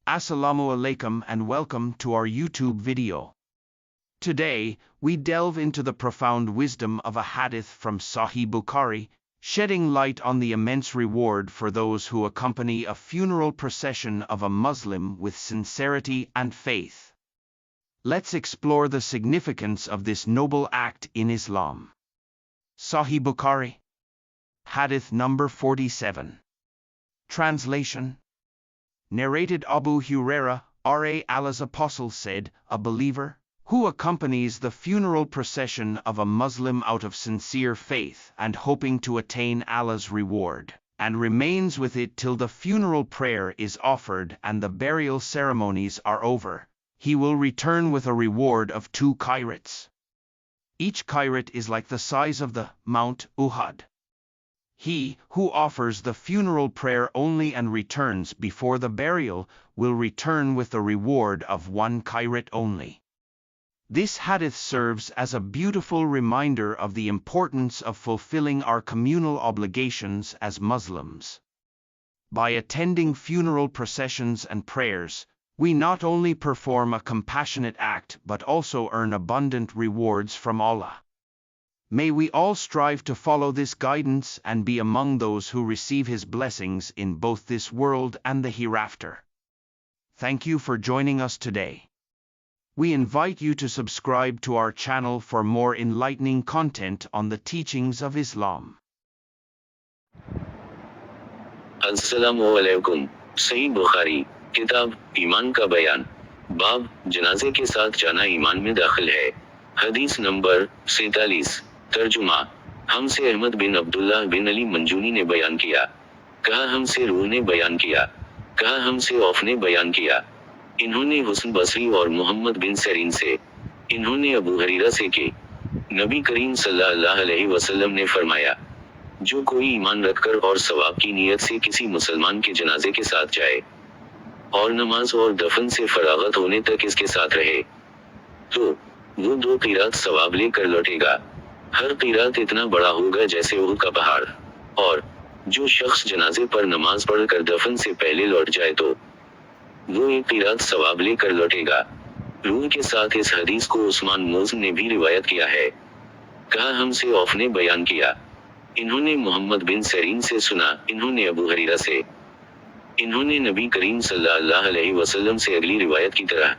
Assalamu alaikum and welcome to our YouTube video. Today, we delve into the profound wisdom of a hadith from Sahih Bukhari, shedding light on the immense reward for those who accompany a funeral procession of a Muslim with sincerity and faith. Let's explore the significance of this noble act in Islam. Sahih Bukhari, Hadith number 47. Translation. Narrated Abu Huraira, R.A. Allah's Apostle said, "A believer, who accompanies the funeral procession of a Muslim out of sincere faith and hoping to attain Allah's reward, and remains with it till the funeral prayer is offered and the burial ceremonies are over, he will return with a reward of 2 qirats. Each qirat is like the size of the Mount Uhud. He who offers the funeral prayer only and returns before the burial will return with the reward of 1 qirat only." This hadith serves as a beautiful reminder of the importance of fulfilling our communal obligations as Muslims. By attending funeral processions and prayers, we not only perform a compassionate act but also earn abundant rewards from Allah. May we all strive to follow this guidance and be among those who receive His blessings in both this world and the hereafter. Thank you for joining us today. We invite you to subscribe to our channel for more enlightening content on the teachings of Islam. अस्सलामु अलैकुम। सही बुखारी, किताब ईमान का बयान, बाब जनाजे के साथ जाना ईमान में दाखिल है। हदीस नंबर 47। तर्जुमा। हमसे अहमद बिन अब्दुल्लाह बिन अली मंजूनी ने बयान किया। कहा हमसे रूह ने बयान किया। कहा हमसे औफ ने बयान किया। इन्होंने हुस्न बसरी और मोहम्मद बिन सरीन से। इन्होंने अबू हरीरा से की। नबी करीम सल्लल्लाहु अलैहि वसल्लम ने फरमाया, जो कोई ईमान रखकर और सवाब की नीयत से किसी मुसलमान के जनाजे के साथ जाए और नमाज और दफन से फरागत होने तक इसके साथ रहे, तो वो 2 क़ीरात सवाब लेकर लौटेगा। हर क़ीरात इतना बड़ा होगा जैसे उहद का पहाड़। और जो शख्स जनाजे पर नमाज पढ़कर दफन से पहले लौट जाए तो वो 1 क़ीरात सवाब लेकर लौटेगा। रूह के साथ इस हदीस को उस्मान मोज़ ने भी रिवायत किया है। कहा हमसे औफ ने बयान किया। इन्होंने मोहम्मद बिन सरीन से सुना। इन्होंने अबू हरीरा से। इन्होंने नबी करीम सल्लल्लाहु अलैहि वसल्लम से अगली रिवायत की तरह